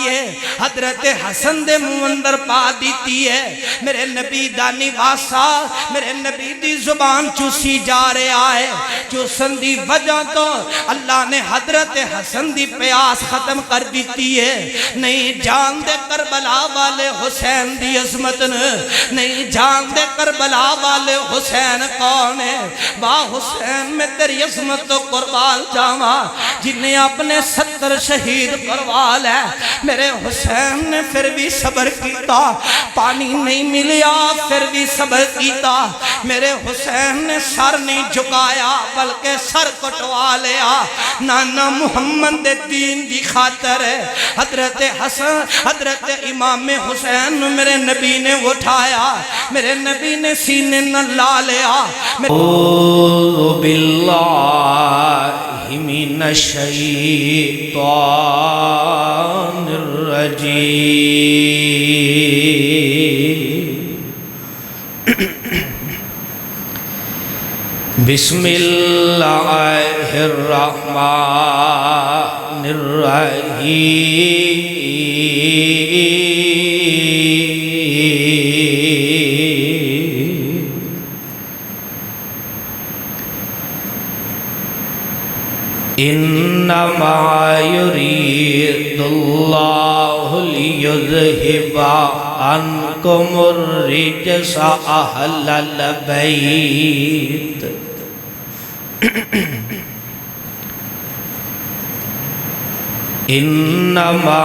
دیتی ہے، حضرت حسن دے منہ اندر پا دیتی ہے۔ میرے نبی دانی واسا میرے نبی دی زبان چوسی جا رہا ہے، چوسن دی وجہ تو اللہ نے حضرت حسن دی پیاس ختم کر دیتی ہے۔ نہیں جان دے کربلا والے حسین دی عظمت نہیں جان دے کربلا والے حسین کون ہے؟ واہ حسین میں تیری عظمت تو قربان جاوا جنہیں اپنے 70 شہید قربان ہے۔ میرے حسین نے پھر بھی صبر کیتا، پانی نہیں ملیا پھر بھی صبر کیتا۔ میرے حسین نے سر نہیں جھکایا بلکہ سر کٹوا لیا، نانا محمد دین دی خاطر ہے۔ حضرت حسن حضرت امام حسین میرے نبی نے اٹھایا، میرے نبی نے سینے نہ لا لیا۔ اعوذ باللہ من الشیطان الرجیم، بسم اللہ الرحمن الرحیم۔ انما یرید اللہ لیذہب عنکم الرجس اہل البیت۔ انما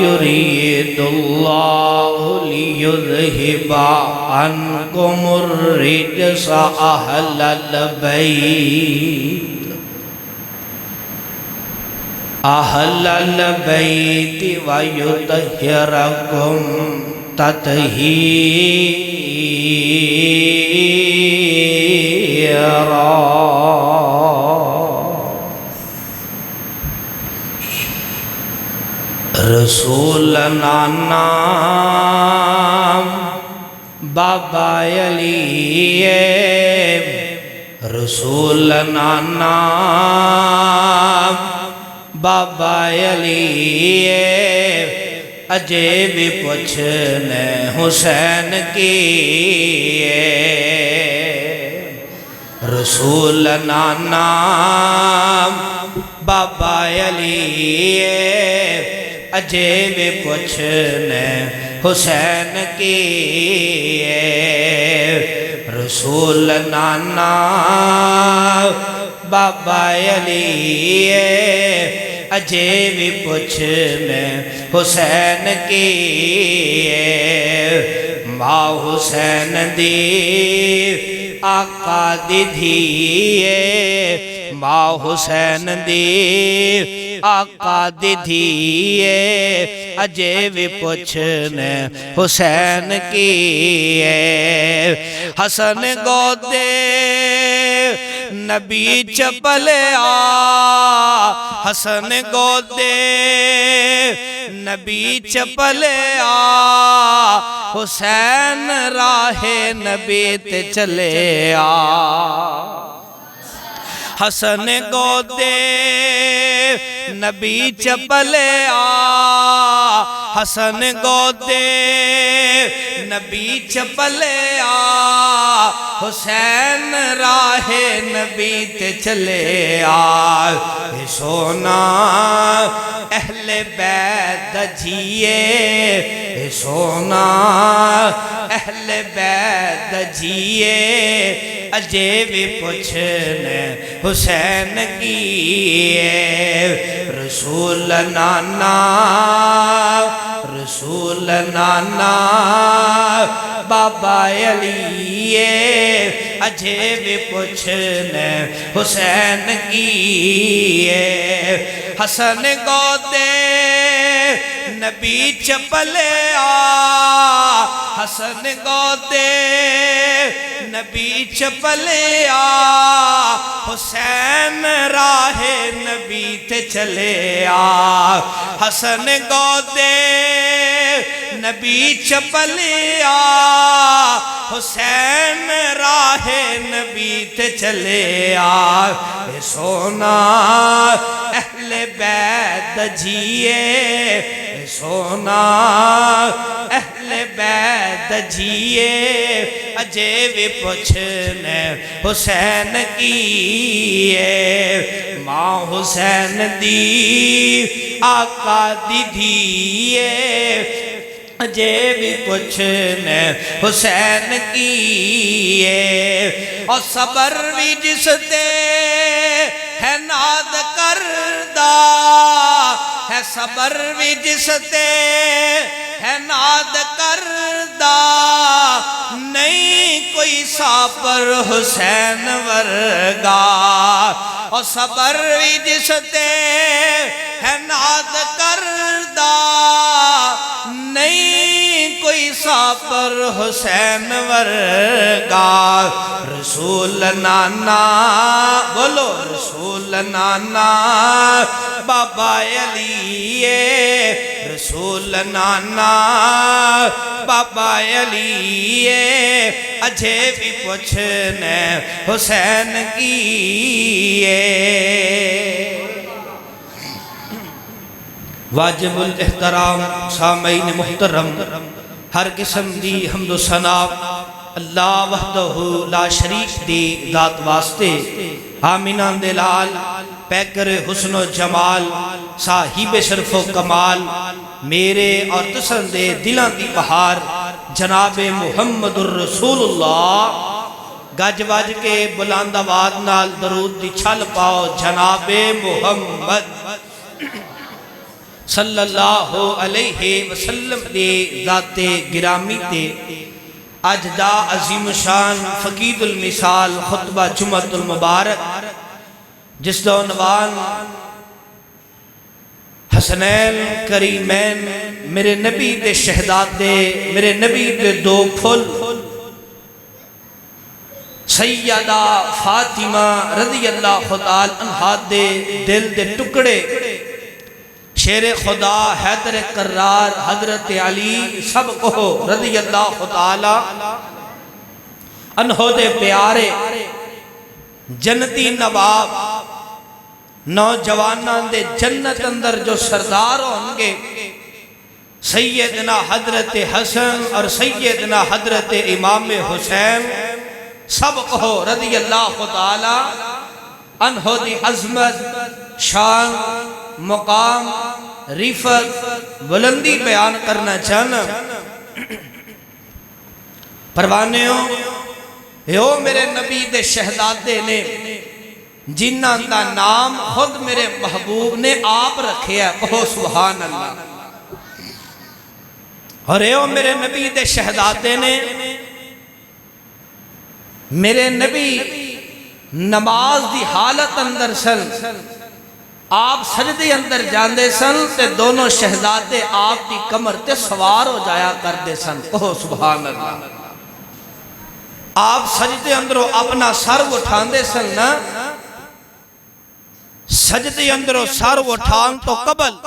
یرید اللہ لیذہب عنکم الرجس اہل البیت اہل البیت ویطہرکم تطہیرا۔ رسول نام بابا علی، رسول نام بابا علی، اجے بھی پوچھنے حسین کی۔ رسول نام بابا علی، اجے بھی پوچھنے حسین کی۔ رسول نام بابا علی، اجے بھی پوچھنے حسین کی۔ ماں حسین دی آقا دی دھیے، ماں حسین دی آقا دی دھیے، اجے بھی پوچھنے حسین کی۔ حسن گودے نبی چپلیا، حسن گودے نبی چپلیا، حسین راہ نبی تے چلے آ۔ حسن گودے نبی چپلیا، حسن گودے نبی چپلیا، حسین راہ نبی تے چلے آ۔ سونا اہل بیت جیے، سونا اہل بیت جیے، اجے بھی پوچھنے حسین کی۔ رسول نانا رسول نانا بابا علی، اجے بھی پوچھنے حسین کی۔ حسن گودے نبی چپلیا، حسن گودے نبی چپلیا، حسین راہ نبی تے چلے آ۔ حسن گودے نبی چپلیا، حسین راہ نبی تے چلے آ۔ سونا اہل بیت جیے، سونا اہل بیت جیے اجے بھی پوچھنے حسین کیے ماں حسین دی آقا دی دھیے اجے بھی پوچھنے حسین کیے اور صبر بھی جس تے ہے ناد کردہ ہے صبر بھی جس تے ہے ناد کردہ نہیں کوئی ساپر حسین ورگا اور صبر بھی جس تے ہے ناد کردہ نہیں کوئی ساپر حسین ورگا رسول نانا بولو رسول نانا بابا علی رسول نانا بابا علی اجھے بھی پوچھنے حسین کیے واجب الاحترام سامعین محترم ہر قسم دی حمد و ثنا اللہ وحدہ لا شریک دی ذات واسطے آمینہ دلال پیکر حسن و جمال صاحب شرف و کمال میرے اور تسن دے دلان دی بہار جناب محمد الرسول اللہ گج واج کے بلند آواز نال درود دی چھل پاؤ جناب محمد صلی اللہ علیہ وسلم دے ذات گرامی تے اج دا عظیم شان فقید المثال خطبہ جمعۃ المبارک جس دا عنوان حسنین کریمین میرے نبی دے شہزادے میرے نبی دے دو پھل سیدہ فاطمہ رضی اللہ تعالی عنہا دے دل دے ٹکڑے شیر خدا حیدر کرار حضرت علی سب کو رضی اللہ تعالی عنہ دے پیارے جنتی نواب نوجوانان دے جنت اندر جو سردار ہونگے سیدنا حضرت حسن اور سیدنا حضرت امام حسین سب کو رضی اللہ تعالی عنہ دی عظمت شان مقام رفت بلندی بیان کرنا چاہنا پروانیوں یو میرے نبی دے شہزادے نے جنہ دا نام خود میرے محبوب نے آپ رکھے ہے اوہ سبحان اللہ اور یو میرے نبی دے شہزادے نے میرے نبی نماز دی حالت اندر سن آپ سجدے اندر جاندے سن تے دونوں شہزادے آپ دی کمر تے سوار ہو جایا کردے سن اوہ سبحان اللہ آپ سجدے اندروں اپنا سر اٹھاندے سن نا سجدے اندروں سر اٹھان تو قبل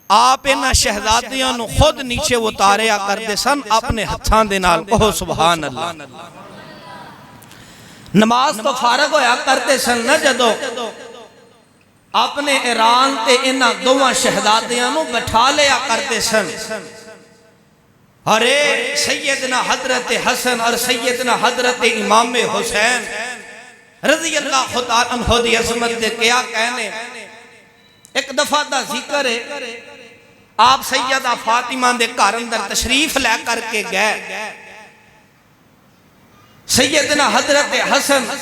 آپ انہا شہزادیاں نو خود نیچے اتاریا کردے سن اپنے ہتھان دے نال اوہ سبحان اللہ نماز تو فارغ ہویا کرتے سن نا جدو اپنے ایران تے انہا دوہاں شہزادیاں نو بٹھا لیا کرتے سن اور سیدنا حضرت حسن اور سیدنا حضرت امام حسین رضی اللہ تعالیٰ عنہ دی عظمت دے کیا کہنے ایک دفعہ دا ذکر ہے آپ سیدہ فاطمہ دے گھر اندر تشریف لے کر کے گئے سیدنا حضرت حسن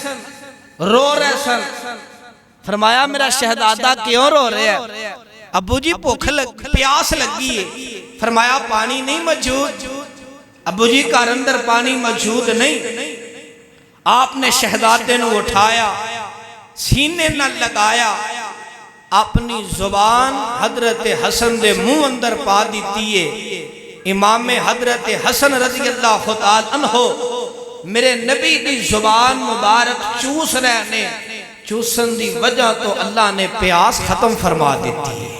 رو رہے سن فرمایا میرا شہزادہ کیوں رو رہے ہیں ابو جی پیاس لگی ہے فرمایا پانی نہیں موجود ابو جی گھر اندر پانی موجود نہیں آپ نے شہزادے نو اٹھایا سینے نہ لگایا اپنی زبان حضرت حسن دے منہ اندر پا دیتی ہے امام حضرت حسن رضی اللہ تعالی عنہ میرے نبی دی زبان مبارک چوس رہنے چوسن دی وجہ تو اللہ نے پیاس ختم فرما دیتی ہے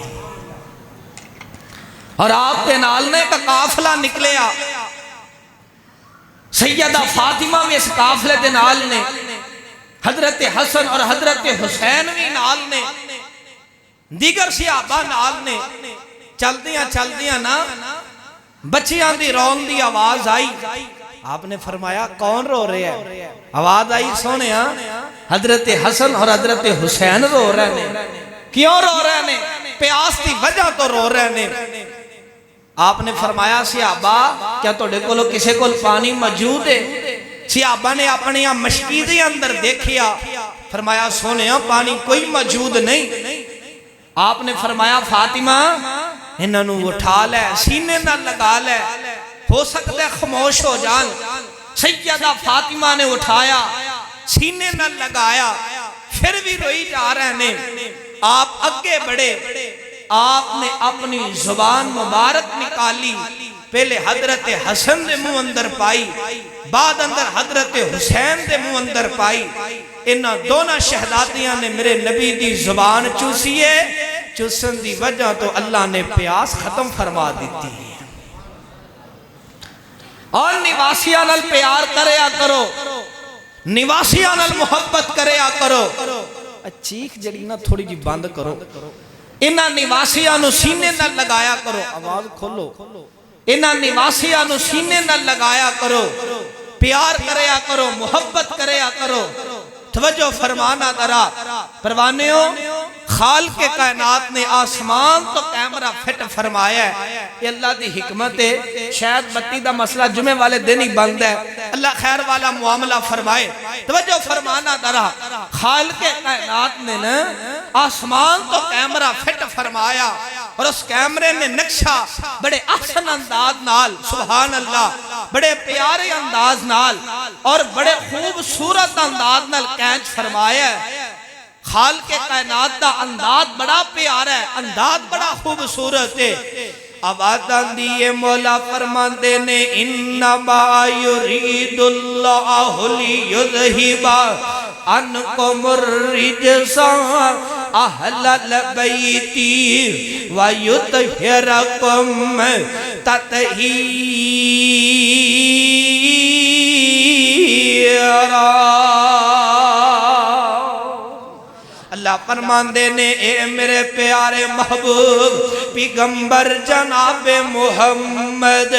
اور آپ کے نالنے کا قافلہ نکلیا سیدہ فاطمہ بھی اس قافلے دے نال نے حضرت حسن اور حضرت حسین بھی نال نے دیگر صحابہ نال نے چلدیاں نا بچیاں دی رون دی آواز آئی. آپ نے فرمایا کون رو رہے ہیں؟ آواز آئی سونیا حضرت حسن اور حضرت حسین رو رہے ہیں. کیوں رو رہے ہیں؟ پیاس دی وجہ تو رو رہے ہیں. آپ نے فرمایا صحابہ کیا توڑے کولو کسے کول پانی موجود ہے؟ صحابہ نے اپنی مشکی دے اندر دیکھیا. فرمایا سونیا پانی کوئی موجود نہیں. آپ نے فرمایا فاطمہ انہاں نو اٹھا لے سینے نہ لگا لے ہو سکتا ہے خاموش ہو جان. سیدہ فاطمہ نے اٹھایا سینے نہ لگایا پھر بھی روئی جا رہے ہیں. آپ اگے بڑھے آپ نے اپنی زبان مبارک نکالی. پہلے حضرت حسن دے منہ اندر پائی بعد اندر حضرت حسین دے منہ اندر پائی. انہاں دونوں شہزادیاں نے میرے نبی دی زبان چوسی ہے. چوسن دی وجہ تو اللہ نے پیاس ختم فرما دیتی ہے. اور نواسیاں نال پیار کریا کرو نواسیاں نال محبت کریا کرو. چیخ جڑی نا تھوڑی جی بند کرو. انہاں نواسیاں نو سینے نال لگایا کرو. آواز کھولو. انہاں نواسیاں نو سینے نال لگایا کرو. پیار کریا کرو محبت کریا کرو. توجہ فرمانا ذرا پروانیوں خالق کائنات نے آسمان تو کیمرہ فٹ فرمایا ہے. یہ اللہ دی حکمت ہے. شاید بتی دا مسئلہ جمعے والے دن ہی بند ہے. اللہ خیر والا معاملہ فرمائے. توجہ فرمانا ذرا خالق کائنات نے نا آسمان تو کیمرہ فٹ فرمایا اور اس کیمرے نے نقشہ بڑے احسن انداز نال سبحان اللہ بڑے پیارے انداز نال اور بڑے خوبصورت انداز نال کینچ فرمایا ہے. خالق کائنات دا انداز بڑا پیارا ہے انداز بڑا خوبصورت ہے. آبادان دیئے مولا فرماندے نے انما یرید اللہ لیذہبا عنکم الرجس اہل البیت ویطہرکم تطہیرا. اللہ فرماندے نے اے میرے پیارے محبوب پیغمبر جناب محمد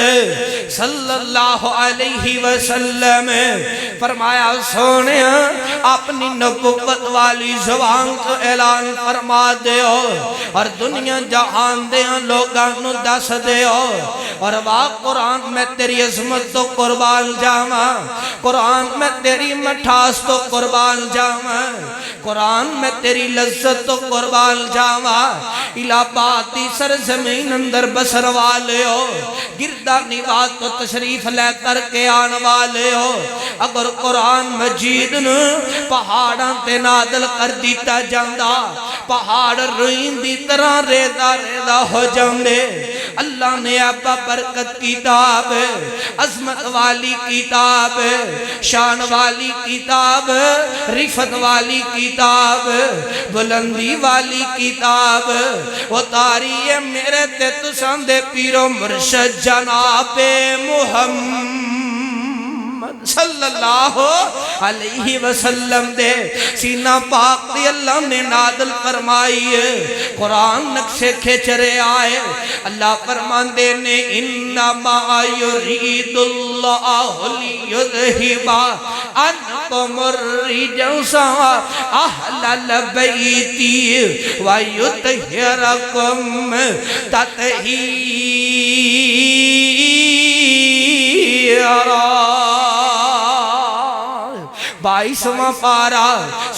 صلی اللہ علیہ وسلم فرمایا سونے اپنی نبوت والی زبان کو اعلان فرما دیو اور دنیا جہان دے لوگاں نو دس دیو اور واہ قرآن میں تیری عظمت تو قربان جاواں قرآن میں تیری مٹھاس تو قربان جاواں قرآن میں تیری لذت تو قربان جاواں الہاباد دی سرزمین اندر بسر والے ہو گردہ نواز تو تشریف لے کر کے آن والے ہو اگر قرآن مجید نے پہاڑاں تے نادل کر دیتا جاندہ پہاڑ روئیں دی طرح ریدہ ریدہ ہو جاندے. اللہ نے ابا برکت کتاب عظمت والی کتاب شان والی کتاب رفت والی کتاب بلندی والی کتاب وہ تاری ہے میرے تے تسان دے پیرو مرشد جناب محمد صلی اللہ علیہ وسلم دے سینہ پاک دی اللہ نے نادل فرمائی ہے قرآن نقشے کھچرے آئے. اللہ فرمان دے نے انما یرید اللہ لیذہبا عنکم الرجس اہل البیت ویطہرکم تطہیرا. بائیسواں پارا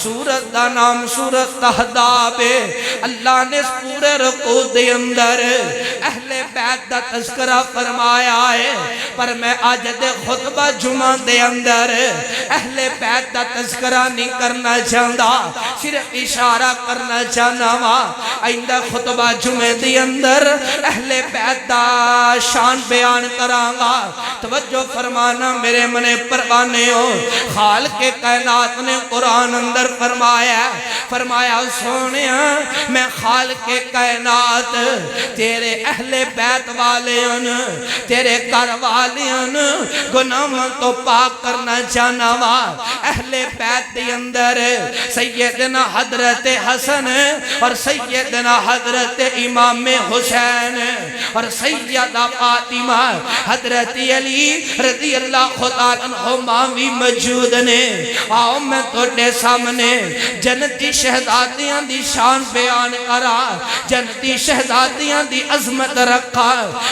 سورت دا نام سورت احزاب. اللہ نے اس پورے رکوع دے اندر اہل بیت دا تذکرہ فرمایا ہے پر میں آج دے خطبہ جمعہ دے اندر اہل بیت دا تذکرہ نہیں کرنا چاہتا صرف اشارہ کرنا چاہنا وا. آئندہ خطبہ جمعہ دے اندر اہل بیت دا شان بیان کرانگا. توجہ فرمانا میرے منے پروانے ہو خالق کائنات نے قرآن اندر فرمایا سونیا میں خالق کائنات تیرے اہل بیت والے تیرے گھر والے گناہوں تو پاک کرنا چاہنا وا اہل بیت دے اندر سیدنا حضرت حسن اور سیدنا حضرت امام حسین اور سیدہ فاطمہ حضرت علی رضی اللہ عنہما بھی موجود نے آؤ میں تھوڑے سامنے جنتی شہزادیاں دی شان بیان کرا جنتی شہزادیاں دی عظمت رکھا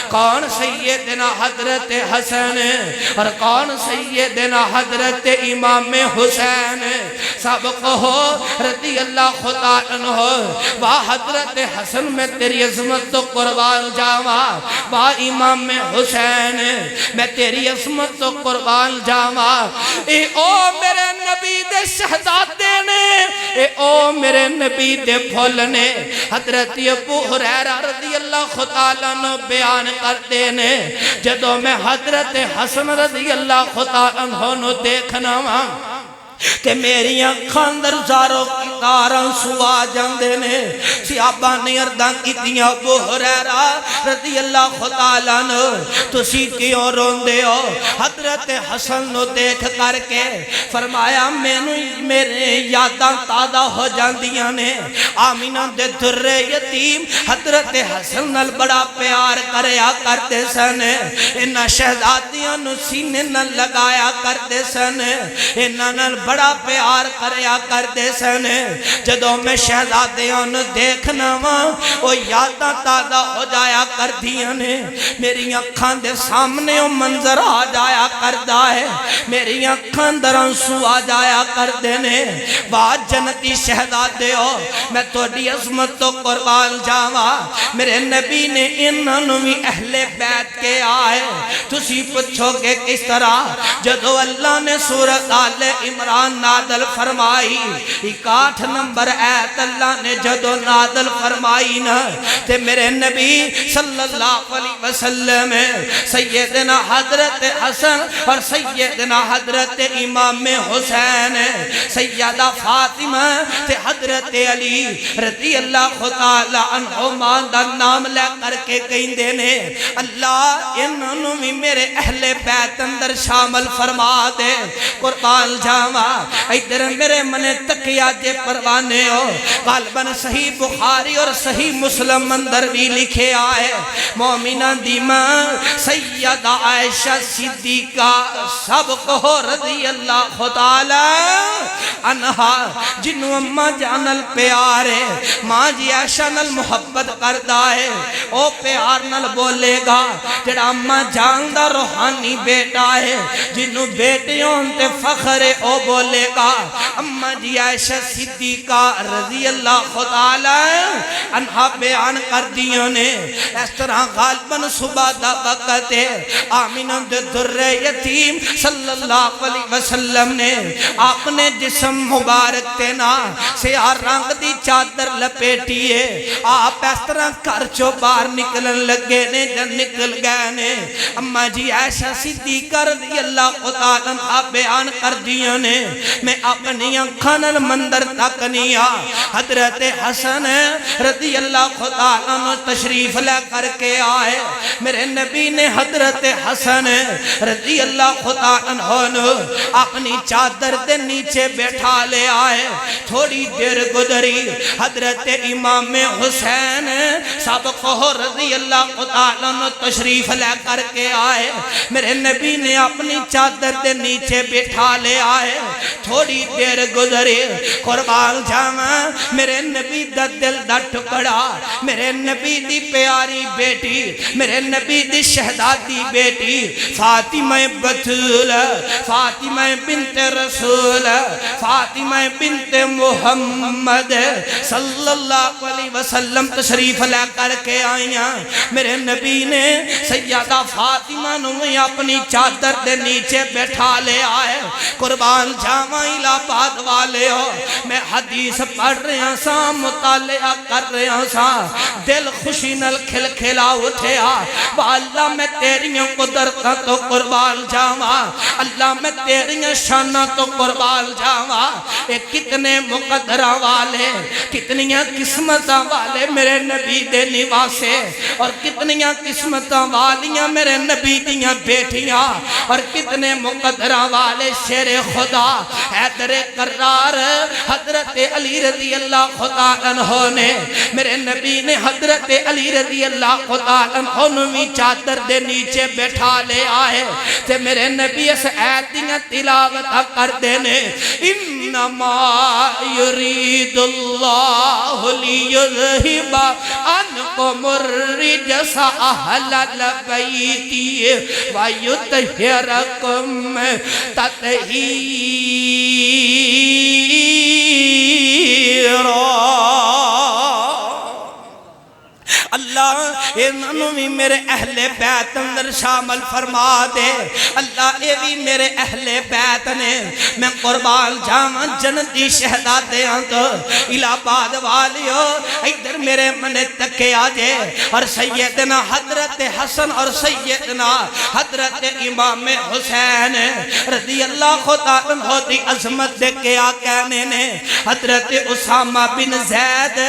کون سیدنا حضرت حسن اور کون سیدنا حضرت امام حسین سب کو رضی اللہ عنہ واہ حضرت حسن میں تیری عظمت تو قربان جاوا واہ امام حسین میں تیری عظمت تو قربان جاوا اے او میرے نبی دے شہزادے نے اے او میرے نبی دے پھول نے حضرت ابو ہریرہ رضی اللہ تعالیٰ عنہ بیان کرتے نے جدو میں حضرت حسن رضی اللہ تعالیٰ عنہ دیکھنا ہاں کہ میری اکھاں اندر زارو کی تاراں سوا جاندے نے صحابہ نے عرضاں کیتیاں ابو ہریرہ رضی اللہ تعالیٰ عنہ تسی کیوں روندے ہو حضرت حسن نو دیکھ کر کے فرمایا میرے یاداں تازہ ہو جاندیاں نے آمینہ دے در یتیم حضرت حسن نال بڑا پیار کریا کرتے سن انہاں شہزادیاں نو سینے نال لگایا کرتے سن انہاں نال بڑا پیار کریا کرتے سن جدوں میں شہزادیاں نو دیکھنا وا او یاداں تازہ ہو جایا کردیاں نے میری اکھاں دے سامنے او منظر آ جایا کردا ہے میری اکھاں اندر آنسو آ جایا کردے نے واہ جنتی شہزادے ہو میں تہاڈی عظمت تو قربان جاواں میرے نبی نے انہاں نو وی اہل بیت کے آئے تسی پوچھو کہ کس طرح جدوں اللہ نے سورۃ آل عمران نازل فرمائی 61 نمبر آیت اللہ نے جدو نازل فرمائی نا تے میرے نبی صلی اللہ علیہ وسلم سیدنا حضرت حسن اور سیدنا حضرت امام حسین سیدہ فاطمہ تے حضرت علی رضی اللہ تعالی عنہما دا نام لے کر کے کہندے نے اللہ انہوں بھی میرے اہل بیت اندر شامل فرما دے قربان جاواں ادھر میرے منے تکیا جے پروانے ہو غالباً صحیح بخاری اور صحیح مسلم اندر بھی لکھے آئے مومنہ دی ماں سیدہ عائشہ صدیقہ سب کو رضی اللہ تعالی عنہا جنو اماں جانل پیارے ماں جی عائشہ نل محبت کردہ ہے او پیار نل بولے گا جڑا اماں جاندہ روحانی بیٹا ہے جنو بیٹیوں تے فخر او بولے گا اماں جی عائشہ صدیقہ رضی اللہ تعالی عنہا بیان کر دیوں نے اس طرح غالباً صبح دا وقت ہے آمینہ دے در یتیم صلی اللہ علیہ وسلم نے اپنے جسم مبارک تینا سیاہ رنگ دی چادر لپیٹی ہے آپ اس طرح کر چو باہر نکلن لگے نے جن نکل گئے نے اماں جی عائشہ صدیقہ رضی اللہ تعالی عنہا بیان کر دیوں نے میں اپنی انکھانل مندر تک نہیں حضرت حسن رضی اللہ تعالیٰ عنہ تشریف لے کر کے آئے میرے نبی نے حضرت حسن رضی اللہ تعالیٰ عنہ اپنی چادر دے نیچے بیٹھا لے آئے تھوڑی دیر گزری حضرت امام حسین سب کو رضی اللہ تعالیٰ عنہ تشریف لے کر کے آئے میرے نبی نے اپنی چادر دے نیچے بیٹھا لے آئے تھوڑی دیر گزرے قربان جاواں میرے نبی دا دل دا ٹکڑا میرے نبی دی پیاری بیٹی میرے نبی دی شہزادی بیٹی فاطمہ بتول فاطمہ بنت رسول فاطمہ بنت محمد صلی اللہ علیہ وسلم تشریف لے کر کے آئیاں میرے نبی نے سیدہ فاطمہ نو اپنی چادر دے نیچے بیٹھا لے آئے قربان جاواں الہباد والے ہو میں حدیث پڑھ رہا سا مطالعہ کر رہا سا دل خوشی نل کھل کھلا اٹھیا اللہ میں تیریاں قدرتاں تو قربان جاواں اللہ میں تیریاں شاناں تو قربان جاواں اے کتنے مقدرہ والے کتنیاں قسمتاں والے میرے نبی دے نواسے اور کتنیاں قسمتاں والیاں میرے نبی دیاں بیٹیاں اور کتنے مقدرہ والے شیر خدا حیدر کرار حضرت علی رضی اللہ خدا عنہ نے میرے نبی نے حضرت علی رضی اللہ خدا عنہ بھی چادر دے نیچے بیٹھا لے آئے تے میرے نبی اس آیت دیاں تلاوت کر دینے انما یرید اللہ لیذہب عنکم الرجس اہل البیت ویطہرکم تطہیرا اللہ انہوں بھی میرے اہل بیت اندر شامل فرما دے اللہ اے بھی میرے اہل بیت نے میں قربان جاواں جنتی شہزادیاں تو الہباد والیو ادھر میرے من تکے آجے اور سیدنا حضرت حسن اور سیدنا حضرت امام حسین رضی اللہ خدا عنہ دی عظمت دے کیا کہنے نے حضرت اسامہ بن زید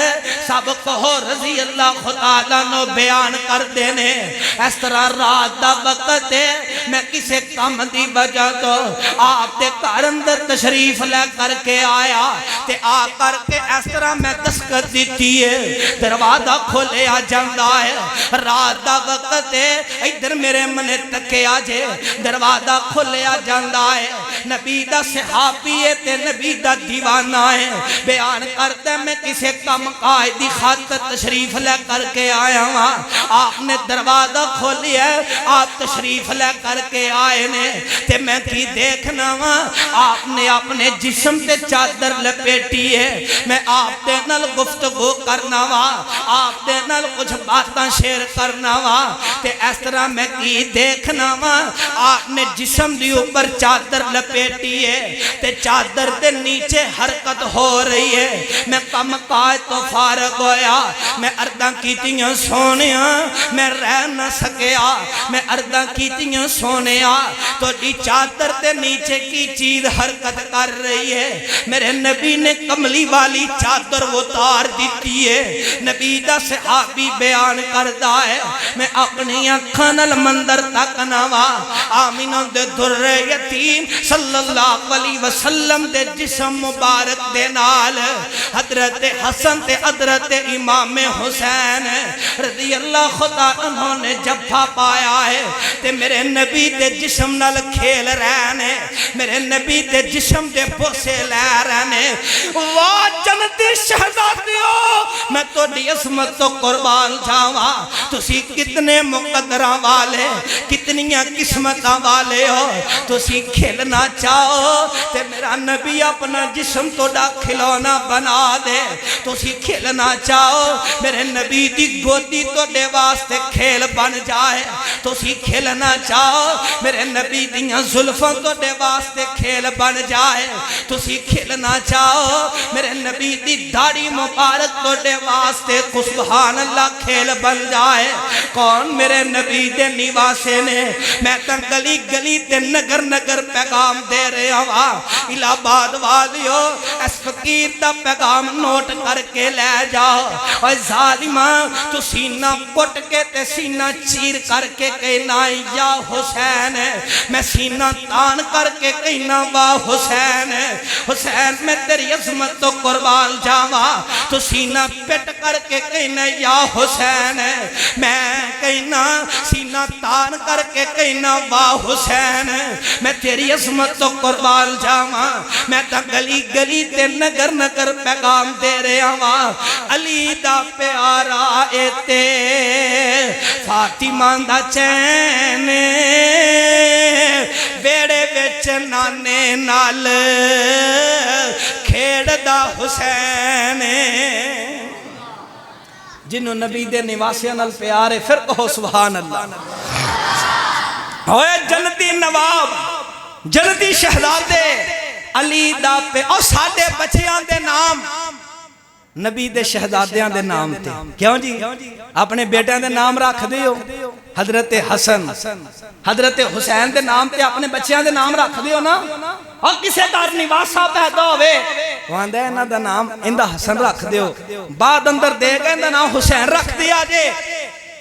سابق ہو رضی اللہ خدا نو بیان کر دینے اس طرح رات دا وقت ہے میں کسے کام دی وجہ تو آپ دے گھر اندر تشریف لے کر کے آیا تے آ کر کے اس طرح میں دستخط دیتی ہے دروازہ کھولے آ جاندا ہے رات دا وقت ہے ادھر میرے من تکے آجے دروازہ کھولے آ جاندا ہے نبی دا صحابی ہے تے نبی دا دیوانہ ہے بیان کرتے میں کسے کام قائدی خاطر تشریف لے کر کے آیا ہاں آپ نے دروازہ کھولی ہے آپ تشریف لے کر کے آئے نے تے میں کی دیکھنا ہاں آپ نے اپنے جسم تے چادر لپیٹی ہے میں آپ دے نل گفتگو کرنا ہاں آپ دے نل کچھ باتاں شیئر کرنا ہاں تے اس طرح میں کی دیکھنا ہاں آپ نے جسم دی اوپر چادر لپیٹی ہے تے چادر دے نیچے حرکت ہو رہی ہے میں کم قائد تو فارغ ہویا میں ارداں کیتیاں سونیا میں رہ نہ سکیا میں ارداں کیتیاں سونیا تو دی چادر دے نیچے کی چیز حرکت کر رہی ہے میرے نبی نے کملی والی چادر اتار دیتی ہے نبی دا صحابی بیان کردہ ہے میں اپنی اکھانل مندر تک نوا آمینہ دے در یتیم صلی اللہ علیہ وسلم دے جسم مبارک دے نال حضرت حسن تے حضرت امام حسین رضی اللہ خدا انہوں نے جبھا پایا ہے تے میرے نبی دے جسم نال کھیل رہنے میرے نبی دے جسم دے بوسے لے رہنے واہ جنتی شہزادیوں میں تو دی عظمت تو قربان جاواں تسی کتنے مقدرہ والے کتنیاں قسمتاں والے ہو تسی کھلنا چاہو تے میرا نبی اپنا جسم تو ڈا کھلونا بنا دے تسی کھلنا چاہو میرے نبی دی گودی تو دے واسطے کھیل بن جائے تسی کھلنا چاہو میرے نبی دیاں زلفوں تو دے واسطے کھیل بن جائے تسی کھلنا چاہو میرے نبی دی داڑھی مبارک تو دے واسطے سبحان اللہ کھیل بن جائے کون میرے نبی دے نواسے نے میں تن گلی گلی تے نگر نگر پیغام دے رہے ہوا الہباد والیو اس فقیر دا پیغام نوٹ کر کے لے جاؤ اور ظالمہ تو سینہ پٹ کے تے سینہ چیر کر کے کہنا یا حسین میں سینہ تان کر کے کہنا وا حسین حسین میں تیری عظمت تو قربان جاواں تو سینہ پٹ کر کے کہنا یا حسین میں کہنا سینہ تان کر کے کہنا وا حسین میں تیری عظمت تو قربان جاواں میں تا گلی گلی تے نگر نگر پیغام دے رہے ہوا علی دا پیارا اے تے فاطمہ دا چین بیڑے وچ نانے نال کھیڑ دا حسین جنہوں نبی دے نواسیاں نال پیارے پھر کہو سبحان اللہ ہوئے جنتی نواب جنتی شہزادے علی دا پہ اور ساڈے بچیاں دے نام نبی دے شہزادیاں دے نام تے کیوں جی اپنے بیٹیاں دے نام رکھ دیو حضرت حسن حضرت حسین دے نام تے اپنے بچیاں دے نام رکھ دیو نا اور کسے دار نواسا پیدا ہوئے وہاں دے انہاں دا نام اندہ حسن رکھ دیو بعد اندر دے گا اندہ نام حسین رکھ دیا جے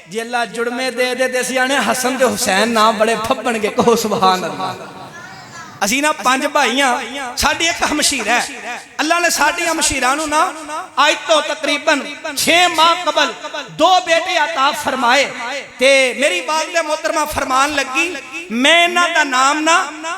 جی اللہ جڑمے دے دے دے سیانے حسن دے حسین نام بڑے پھپن کے کہو سبحان اللہ اسینا 5 بھائیاں ساڑھی ایک ہمشیر ہے اللہ نے ساڑھی ہمشیرانو نا آج تو تقریباً 6 ماہ قبل 2 بیٹے عطا فرمائے تے میری والدہ محترمہ فرمان لگی میں نہ دا نام نا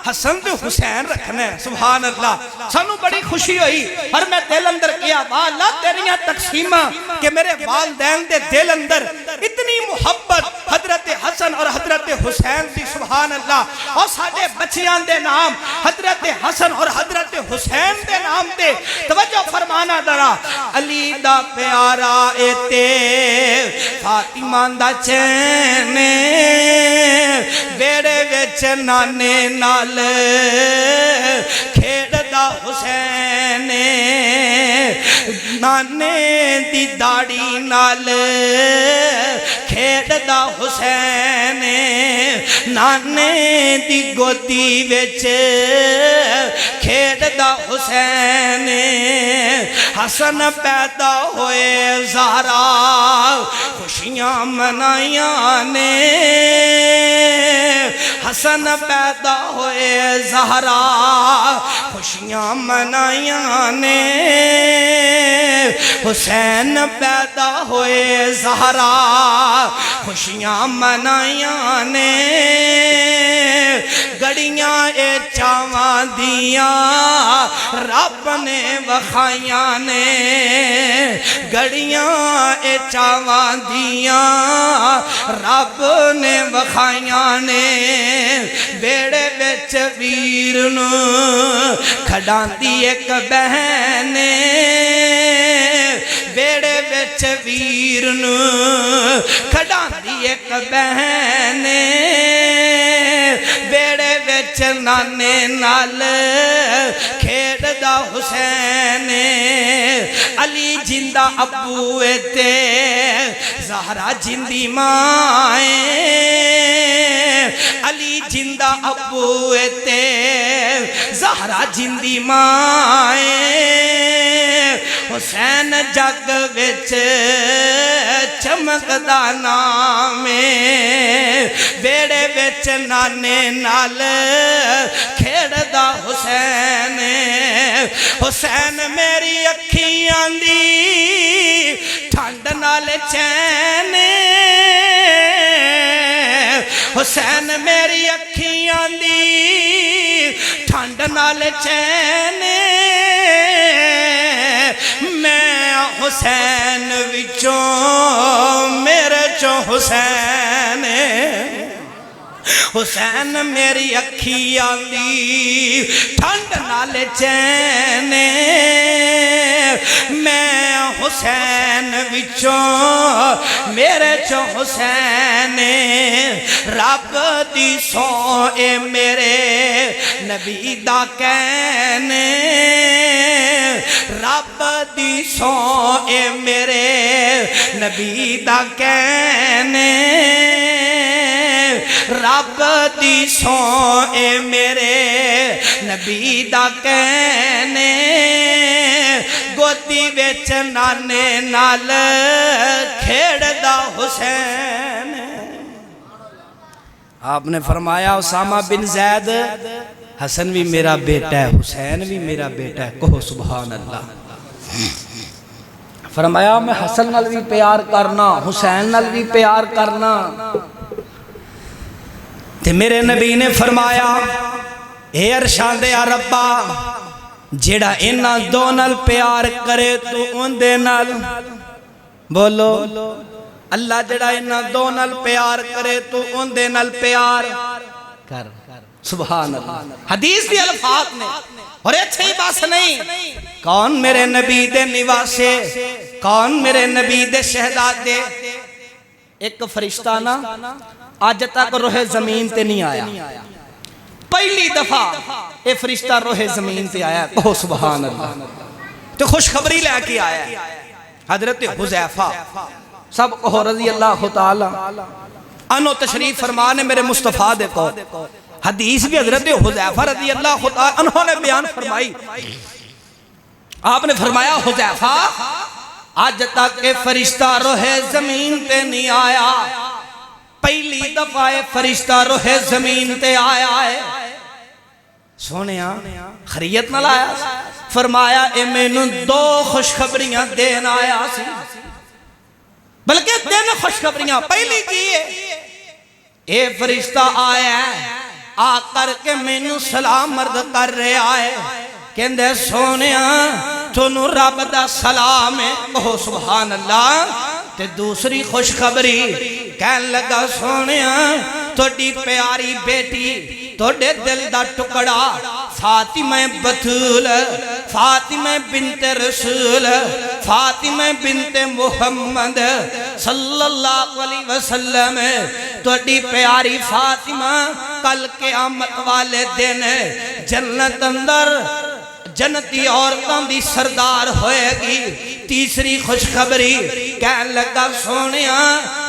حسن تے حسین رکھنا ہے سبحان اللہ سانو بڑی خوشی ہوئی اور میں دل اندر کیا اللہ تیریاں تقسیمہ کہ میرے والدین دے دل اندر اتنی محبت حضرت حسن اور حضرت حسین دی سبحان اللہ اور ساڑھے بچیاں دے نام حضرت حسن اور حضرت حسین دے نام دے توجہ فرمانا درا علی دا پیارا ایتے فاطمہ دا چینے بیڑے وچ نانے نال کھیڑ دا حسین نانے دی داڑی نال کھیڑ دا حسین نانے دی گودی وچ کھیڑ دا حسین حسن پیدا ہوئے زہرا خوشیاں منائیاں نے حسن پیدا ہوئے زہرا خوشیاں منائیاں نے حسین پیدا ہوئے زہرا خوشیاں منائیاں نے گڑیاں اے چاواں دیاں رب نے وخائیاں نے گڑیاں اے چاواں دیاں رب نے وخائیاں نے بیڑے وچ ویرنو کھڑاندی ایک بہن بیڑے وچ ویرنو کھڑاندی ایک بہن بیڑے وچ نانے نال کھیڑ دا حسین علی جندہ ابو تے زہرا جندی مائیں علی جندہ ابو تے زہرا جندی مائیں حسین جگ وچ چمکدا نام بیڑے وچ نانے نال کھیڑدا حسین حسین میری اکھیاں دی ٹھنڈ نال چین حسین میری اکھیاں دی ٹھنڈ نال چین میں حسین وچوں میرے چوں حسین حسین میری اکھیاں دی ٹھنڈ نال چین میں حسین وچوں میرے چوں حسین رب دی سو اے میرے نبی دا کہن رب دی سو اے میرے نبی دا کہن رب دی سو اے میرے نبی دا کہنے گودی وچ نانے نال کھیڑ دا حسین آپ نے فرمایا اسامہ بن زید حسن بھی میرا بیٹا ہے حسین بھی میرا بیٹا ہے کہو سبحان اللہ فرمایا میں حسن نال بھی پیار کرنا حسین نال بھی پیار کرنا تے میرے نبی نے فرمایا اے ارشاد یا ربا جیڑا انہاں دو نال پیار کرے تو ان دے نال بولو اللہ جیڑا انہاں دو نال پیار کرے تو ان دے نال پیار کر سبحان اللہ حدیث دی الفاظ نے اور اچھے ہی بات نہیں کون میرے نبی دے نواسے کون میرے نبی دے شہزادے ایک فرشتہ نا آج تک روح زمین تے نہیں آیا پہلی دفعہ اے فرشتہ روح زمین تے آیا کہو سبحان اللہ تو خوشخبری لے کے آیا حضرت حذیفہ سب کہو رضی اللہ تعالی انو تشریف فرمانے میرے مصطفیٰ دے کو حدیث بھی حضرت حذیفہ رضی اللہ تعالی انہوں نے بیان فرمائی آپ نے فرمایا حذیفہ آج تک کہ فرشتہ روح زمین تے نہیں آیا پہلی دفعہ فرشتہ روح زمین تے آیا ہے سونیا خریت نہ لایا فرمایا اے میں نے 2 خوشخبریاں دین آیا سی بلکہ 3 خوشخبریاں پہلی کی ہے اے فرشتہ آیا ہے آ کر کے میں نے سلام مرد کر رہے آئے کہندے سونیا تونوں رب دا سلام ہے کہو سبحان اللہ تے دوسری خوشخبری کہن لگا سونیا توڑی پیاری بیٹی توڑے دل دا ٹکڑا فاطمہ بطول فاطمہ بنت رسول فاطمہ بنت محمد صلی اللہ علیہ وسلم توڑی پیاری فاطمہ کل قیامت والے دن جنت اندر جنتی عورتوں دی سردار ہوئے گی تیسری خوشخبری کہن لگا سونیا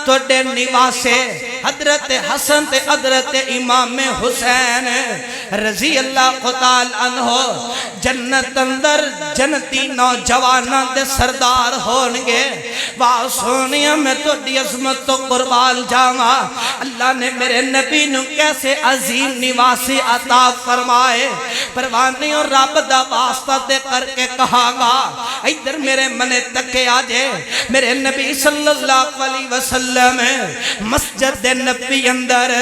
توڑے نواسے حضرت حسن تے حضرت امام حسین رضی اللہ تعالی عنہ جنت اندر جنتی نوجواناں دے سردار ہونگے واہ سونیا میں توڑی عظمت تو قربان جاواں اللہ نے میرے نبی نو کیسے عظیم نواسی عطا فرمائے پروانی اور رب دا واسطہ دے کر کے کہا گا ادھر میرے منے تکے آجے میرے نبی صلی اللہ علیہ وسلم مسجد نبی اندر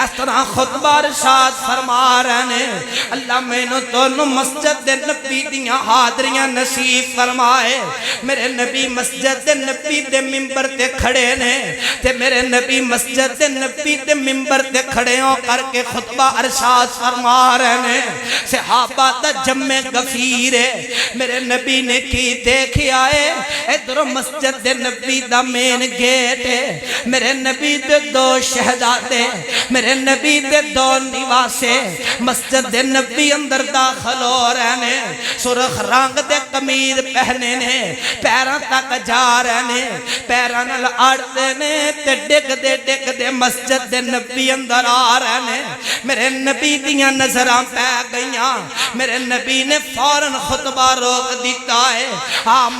اس طرح خطبہ ارشاد فرما رہے ہیں اللہ میں نو تو مسجد نبی دیاں حاضریاں نصیب فرمائے میرے نبی مسجد نبی دے ممبر تے کھڑے نے تے میرے نبی مسجد نبی دے ممبر تے کھڑے ہوں کر کے خطبہ ارشاد فرما رہے ہیں صحابہ دا جمع غفیر ہے میرے نبی نے کی دیکھی آئے ادھر مسجد نبی دا مین گیٹ ہے میرے نبی دے 2 شہزادے میرے نبی دے 2 نواسے مسجد نبی اندر داخل ہو رہے ہیں سرخ رنگ دے قمیض پہنے نے پیراں تک جا رہے ہیں پیراں نال اڑتے نے تے ڈگ دے مسجد نبی اندر آ رہے ہیں میرے نبی دیاں نظراں پہ گئیاں میرے نبی نے فوراً خطبہ روک دیتا ہے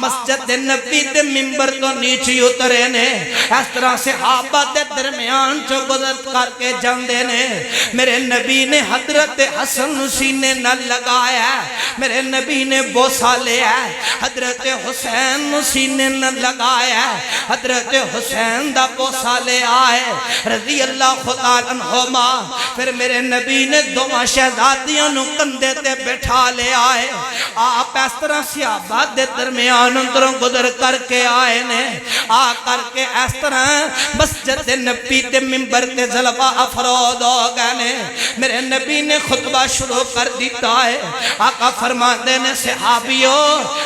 مسجد نبی دے ممبر تو نیچے اترے نے اس طرح صحابہ دے درمیان جو گزر کر کے جاندے نے میرے نبی نے حضرت حسن سینے نہ لگایا میرے نبی نے بوسہ لیا حضرت حسین سینے نہ لگایا حضرت حسین دا بوسہ لے آئے رضی اللہ تعالی عنہما پھر میرے نبی نے 2 شہزادیوں نو کندھے تے بٹھا لے آئے آپ اس طرح صحابہ دے درمیان اندروں گزر کر کے آئے نے آ کر کے اس طرح مسجد نبی دے ممبر تے جلوہ افرود ہو گئے نے میرے نبی نے خطبہ شروع کر دیتا ہے آقا فرماتے نے صحابیو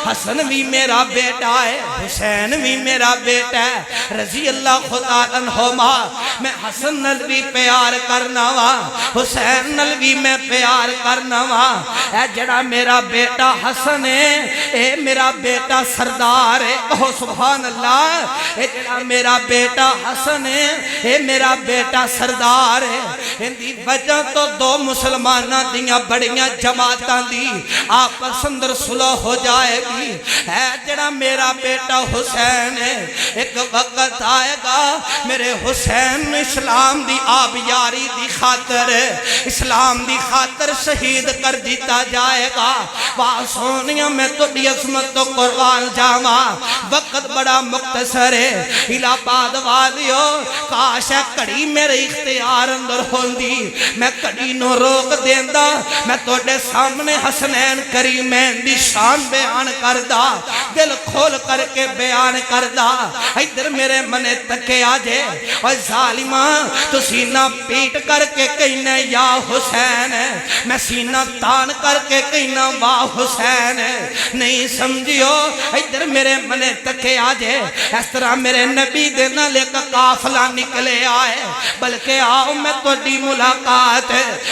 حسن بھی میرا بیٹا ہے حسین بھی میرا بیٹا ہے رضی اللہ تعالی عنہما میں حسن نال بھی پیار کرنا وا حسین نال بھی میں پیار کرنا وا اے جڑا میرا بیٹا حسن ہے اے میرا بیٹا سردار ہے کہو سبحان اللہ اے جڑا میرا بیٹا حسن ہے اے میرا بیٹا سردار ہے اندی وجہ تو 2 مسلمانہ دیاں بڑیاں جماعتاں دی آپس اندر صلح ہو جائے گی اے جڑا میرا بیٹا حسین ہے ایک وقت آئے گا میرے حسین اسلام دی آبیاری دی خاطر اسلام دی خاطر شہید کر دیتا جائے گا واہ سونیاں میں تو دی عظمت تو قربان جاما وقت بڑا مختصر ہے الہباد والیو کاش ہے کڑی میرے اختیار اندر ہوندی میں کڑی نو روک دیندہ میں تو دے سامنے حسنین کریمین دی شان بیان کردہ دل کھول کر کے بیان کردہ ادھر میرے منے تکے آجے اور ظالمہ تو سینہ پیٹ کر کے کہنے یا حسین میں سینہ تان کر کے کہنا واہ حسین نہیں سمجھیو ادھر میرے منے تکے آجے اس طرح میرے نبی دینا لے کا قافلہ نکلے آئے بلکہ آؤ میں تو دی والی ملاقات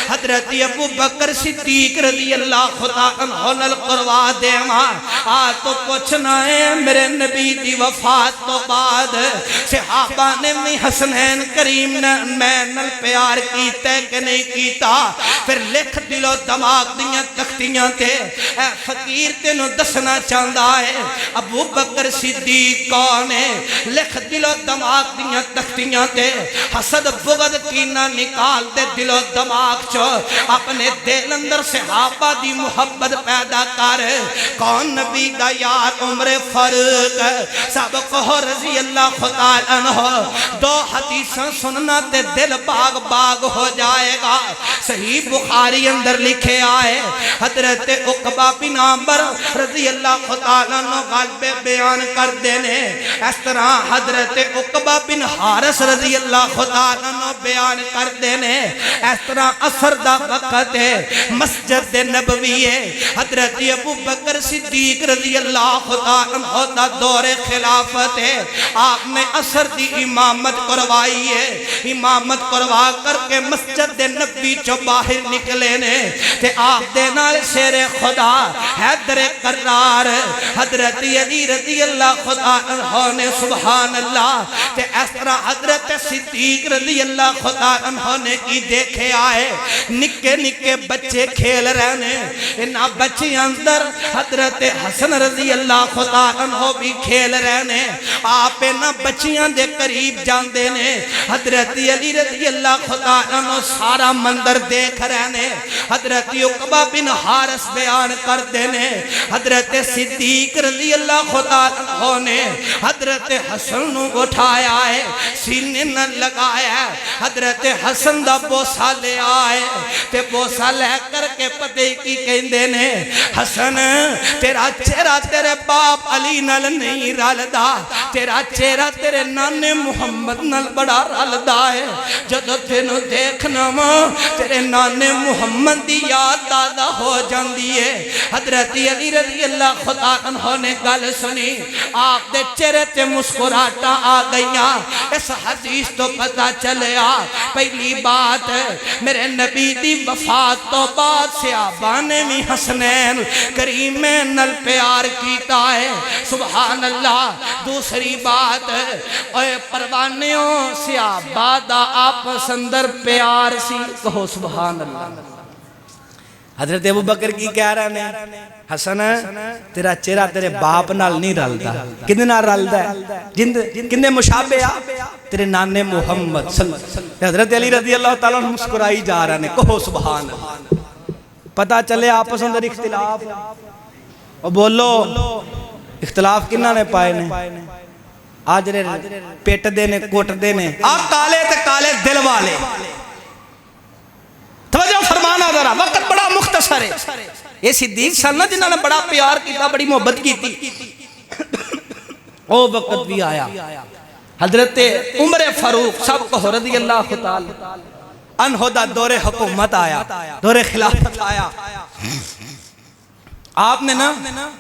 حضرت ابو بکر صدیق رضی اللہ خدا عنہ نال کروا دیواں آ تو پوچھنا ہے میرے نبی دی وفات تو بعد صحابہ نے بھی حسنین کریم میں نال پیار کیتا ہے کہ نہیں کیتا پھر لکھ دل و دماغ دیاں تختیاں تے اے فقیر تینوں دسنا چاہتا ہے ابو بکر صدیق کون ہے لکھ دل و دماغ دیاں تختیاں تے حسد بغض کینہ نکال دے دل و دماغ چو اپنے دل اندر صحابہ دی محبت پیدا کر کون نبی دا یار عمر فاروق سب کو رضی اللہ خدا عنہ دو حدیثاں سننا تے دل باغ باغ ہو جائے گا صحیح بخاری اندر لکھے آئے حضرت عقبہ بن عامر رضی اللہ خدا عنہ غالب بیان کر دینے اس طرح حضرت عقبہ بن حارث رضی اللہ خدا عنہ بیان کر دینے اس طرح عصر دا وقت ہے مسجد نبوی ہے حضرت ابو بکر صدیق رضی اللہ خدا عنہ دا دور خلافت ہے آپ نے عصر دی امامت کروائی ہے امامت کروا کر کے مسجد نبوی چو باہر نکلے نے تے آپ دے نال شیر خدا حیدر قرار حضرت علی رضی اللہ خدا عنہ نے سبحان اللہ تے اس طرح حضرت صدیق رضی اللہ خدا عنہ نے کی دیکھے آئے نکے نکے بچے کھیل رہنے انہا بچے اندر حضرت حسن رضی اللہ خدا عنہ بھی کھیل رہنے آپ انہا بچیاں دے قریب جان دینے حضرت علی رضی اللہ خدا عنہ سارا مندر دیکھ رہنے حضرت عقبہ بن حارث بیان کر دینے حضرت صدیق رضی اللہ خدا عنہ نے حضرت حسن اٹھایا ہے سینے نہ لگایا ہے حضرت حسن دا بوسا لے آئے تے بوسا لے کر کے پتے کی کہندے نے حسن تیرا چہرہ تیرے باپ علی نال نہیں رلدا تیرا چہرہ تیرے نانے محمد نال بڑا رلدا ہے جدو تینوں دیکھنا ماں تیرے نانے محمد دی یاد دادا ہو جاندی ہے حضرت علی رضی اللہ خدا عنہ نے گل سنی آپ دے چہرے تے مسکراہٹاں آ گئیاں اس حدیث تو پتہ چلیا پہلی بات میرے نبی دی وفات تو بعد صحابہ نے بھی حسنین کریمین نال پیار کیتا ہے سبحان اللہ دوسری بات اے پروانیوں صحابہ دا آپس اندر پیار سی کہو سبحان اللہ حضرت ابو بکر کی کہہ رہے ہیں حسن تیرا چہرہ تیرے باپ نال نہیں رلدا کدے نال رلدا ہے کنے مشابہ تیرے نانے محمد صلی اللہ علیہ وسلم حضرت علی رضی اللہ تعالیٰ مسکرائی جا رہے ہیں کہو سبحان اللہ پتہ چلے آپس اندر اختلاف اور بولو اختلاف کنہ نے پائے نے آج پیٹ دینے کوٹ دینے آپ کالے تے کالے دل والے توجہ فرمانا ذرا وقت بڑا مختصر ہے یہ صدیق سنہ جنہوں نے بڑا پیار کیتا بڑی محبت کی تھی او وقت بھی آیا حضرت عمر فاروق سب کو رضی اللہ عنہ دا دور حکومت آیا دور خلافت آیا آپ نے نا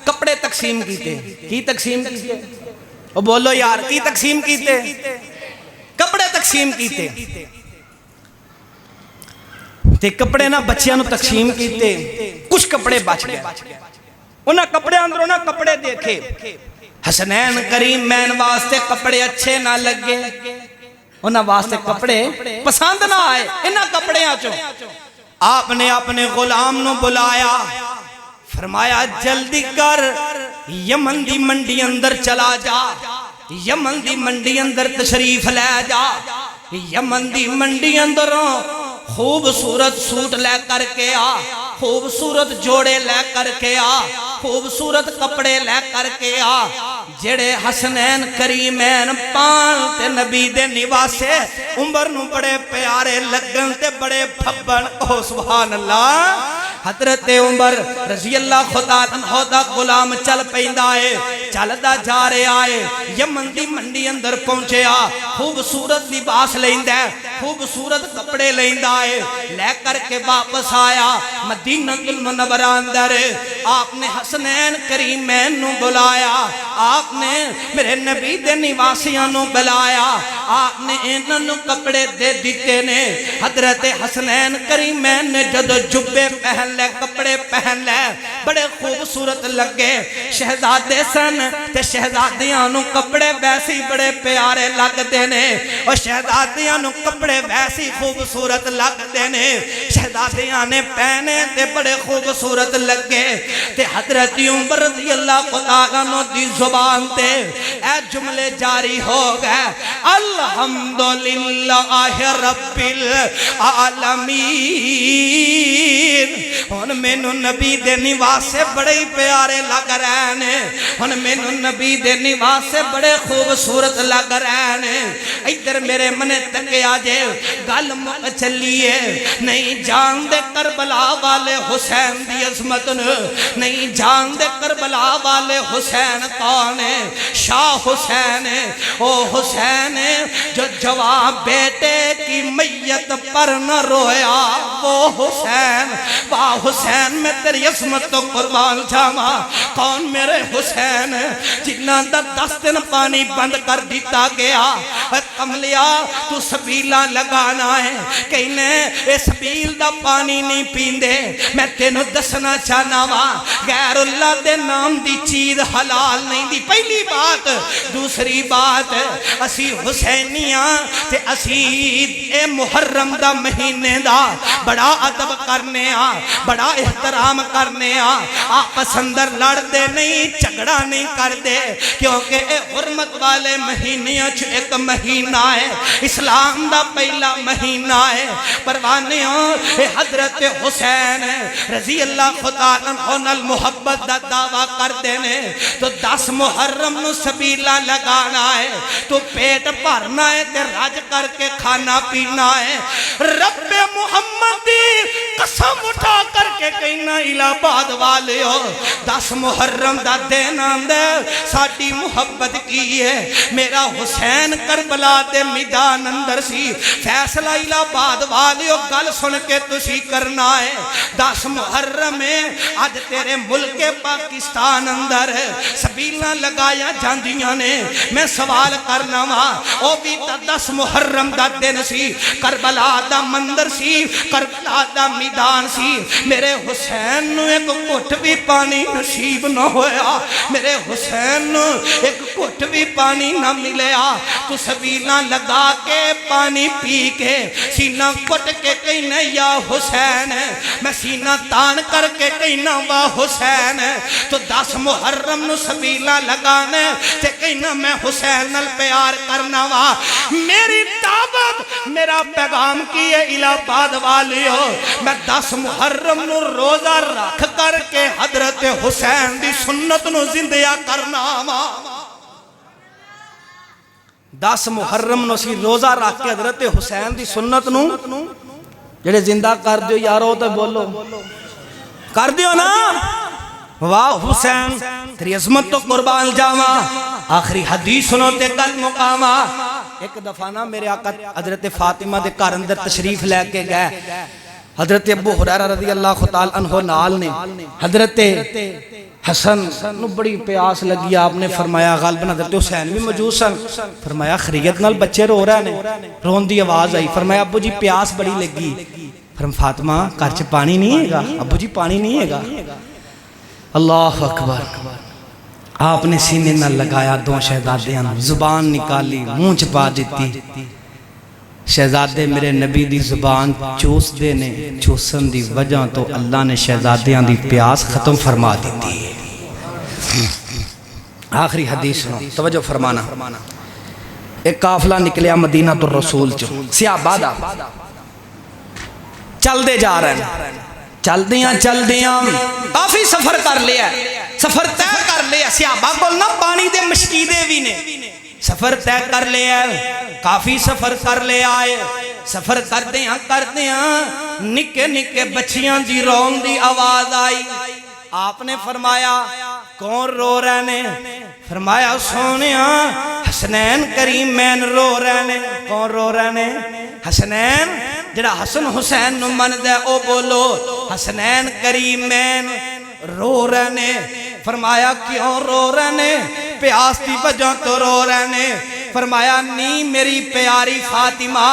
کپڑے تقسیم کیتے کی تقسیم کیتے او بولو یار کی تقسیم کیتے کپڑے تقسیم کیتے تے کپڑے نا بچیاں نو تقسیم کیتے کچھ کپڑے بچ گئے انہاں کپڑے اندروں نا کپڑے دیکھے حسنین کریم مین واسطے کپڑے اچھے نہ لگے انہاں واسطے کپڑے پسند نہ آئے انہاں کپڑے آچو آپ نے اپنے غلام نو بلایا فرمایا جلدی کر یمن دی منڈی اندر چلا جا یمن دی منڈی اندر تشریف لے جا یمن دی منڈی اندروں خوبصورت سوٹ لے کر کے آ خوبصورت جوڑے لے کر کے آ خوبصورت کپڑے لے کر کے آ جڑے حسنین کریمین پان تے نبی دے نواسے عمر نو بڑے پیارے لگن تے بڑے پھبن او سبحان اللہ حضرت عمر رضی اللہ خدا عنہ دا غلام چل پیندا ہے چلدا جا رہے آئے یمن دی منڈی اندر پہنچے آ خوبصورت لباس لیندا ہے خوبصورت کپڑے لیندا ہے لے کر کے واپس آیا مدینہ المنورہ اندر آپ نے حسنین کریمین نو بلایا، آپ نے میرے نبی دے نواسیاں نو بلایا، آپ نے انہاں نو کپڑے دے دیتے نے۔ حضرت حسنین کریمین نے جدو جبے پہن لے، کپڑے پہن لے، بڑے خوبصورت لگے۔ شہزادے سن تے شہزادیاں نو کپڑے ویسی بڑے پیارے لگ دے نے، اور شہزادیاں نو کپڑے ویسی خوبصورت لگ دے نے۔ شہزادیاں نے پہنے تے بڑے خوبصورت لگے تے حضرت عمر رضی اللہ تعالیٰ عنہ دی زبان تے اے جملے جاری ہو گئے، الحمدللہ رب العالمین۔ ہن مینوں نبی دے نواسے بڑے ہی پیارے لگ رہے نے، ہن مینوں نبی دے نواسے بڑے خوبصورت لگ رہے نے۔ ادھر میرے منے تکیا جے گل مک چلیے، نہیں جان دے کربلا والے حسین دی عظمت نو، نہیں جان دے کربلا والے حسین کون ہے؟ شاہ حسین ہے، او حسین ہے جو جوان بیٹے کی میت پر نہ رویا، وہ حسین۔ واہ حسین میں تیری عظمت تو قربان جاواں، کون میرے حسین ہے جنہاں دا 10 دن پانی بند کر دیتا گیا۔ کملیا تو سبیلاں لگانا ہے، کہنے اے سبیل دا پانی نہیں پیندے، میں تینوں دسنا چاہنا وا غیر اللہ دے نام دی چیز حلال نہیں دی، پہلی بات۔ دوسری بات اسی حسینیاں تے اسی اے محرم دا مہینے دا بڑا ادب کرنے آ، بڑا احترام کرنے آ، آپس اندر لڑ دے نہیں، جھگڑا نہیں کر دے، کیونکہ اے حرمت والے مہینیاں چ ایک مہینہ ہے، اسلام دا پہلا مہینہ ہے۔ پروانیوں اے حضرت حسین رضی اللہ خدا عنہ المحبت دا دعویٰ کر دینے، تو 10 محرم نو سبیلہ لگانا ہے، تو پیٹ بھرنا ہے تے راج کر کے کھانا پینا ہے۔ رب محمد دی قسم اٹھا کر کے کہنا الہ آباد والے ہو، 10 محرم دا دین آندے ساڑی محبت کی ہے۔ میرا حسین کربلا دے میدان اندر سی، فیصلہ الہ آباد والے ہو گل سن کے تسی کرنا ہے۔ 10 محرم میں آج تیرے ملک پاکستان اندر سبیلہ لگایا جاندیاں نے، میں سوال کرنا وا، او بھی تا 10 محرم دا دن سی، کربلا دا مندر سی، کربلا دا میدان سی، میرے حسین نو ایک گھٹ بھی پانی نصیب نہ ہویا، میرے حسین نو ایک گھٹ بھی پانی نہ ملیا، تو سبیلہ لگا کے پانی پی کے سینہ کٹ کے کہنا یا حسین، میں سینہ تان کر کے کہنا وا حسین، تو 10 محرم نو سبیلہ لگانے تے کہنا میں حسین نال پیار کرنا وا۔ میری دعوت میرا پیغام کی ہے الہ آباد والیو، میں 10 محرم نو روزہ رکھ کر کے حضرت حسین دی سنت نو زندہ کرنا وا۔ 10 محرم نو سی روزہ رکھ کے حضرت حسین دی سنت نو جڑے زندہ کر دیو یارو تو بولو کر دیو نا۔ واہ حسین تیری عظمت تو قربان جاواں، آخری حدیث سنو تے گل مقامہ۔ ایک دفعہ نا میرے آقا حضرت فاطمہ دے گھر اندر تشریف لے کے گئے، حضرت ابو ہریرہ رضی اللہ تعالیٰ عنہ نال نے، حضرت حسن نو بڑی پیاس لگی، آپ نے فرمایا غالباً حضرت حسین بھی موجود سن، فرمایا خریت نال بچے رو رہے نے، رون دی آواز آئی، فرمایا ابو جی پیاس بڑی لگی، فرمایا فاطمہ گھر چ پانی نہیں ہے گا؟ ابو جی پانی نہیں ہے گا؟ اللہ اکبر، آپ نے سینے نہ لگایا، 2 شہزادیاں زبان نکالی منہ چھپا دیتی، شہزادے میرے نبی دی زبان چوس دے نے، چوسن دی وجہ تو اللہ نے شہزادیاں دی پیاس ختم فرما دیتی ہے۔ آخری حدیث سنو توجہ فرمانا، ایک قافلہ نکلیا مدینہ الرسول چو، صحابہ دا چل دے جا رہے ہیں، چل دیاں کافی سفر کر لیا، سفر طے کر لیا، صحابہ کو نہ پانی دے مشکیدے بھی نے، سفر طے کر لیا، کافی سفر کر لیا ہے، سفر کر دیاں نکے نکے بچیاں دی رون دی آواز آئی، آپ نے فرمایا کون رو رہے نے؟ فرمایا سونیاں حسنین کریمین رو رہے نے۔ کون رو رہے نے؟ حسنین جڑا حسن حسین نو من دے او بولو حسنین کریمین۔ رو رہے نے فرمایا کیوں رو رہے نے پیاس دی وجہ تو رو رہے نے فرمایا نی میری پیاری فاطمہ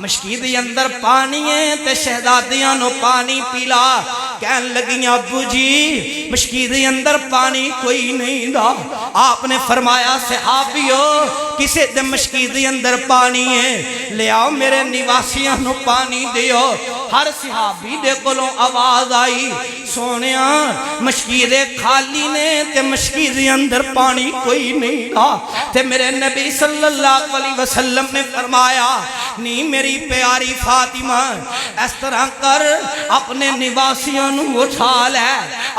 مشکی دی اندر پانی ہے تے شہزادیاں نو پانی پیلا کہن لگیاں ابو جی مشکی دی اندر پانی کوئی نہیں دا آپ نے فرمایا صحابیو کسے دے مشکی دی اندر پانی ہے لے آؤ میرے نواسیاں نو پانی دیو ہر صحابی دے کولوں آواز آئی سونیا مشکی دے خالی نے تے مشکی دے اندر پانی کوئی نہیں دا تے میرے نبی صلی اللہ علیہ وسلم نے فرمایا نی میری پیاری فاطمہ اس طرح کر اپنے نواسیوں نو اٹھا لے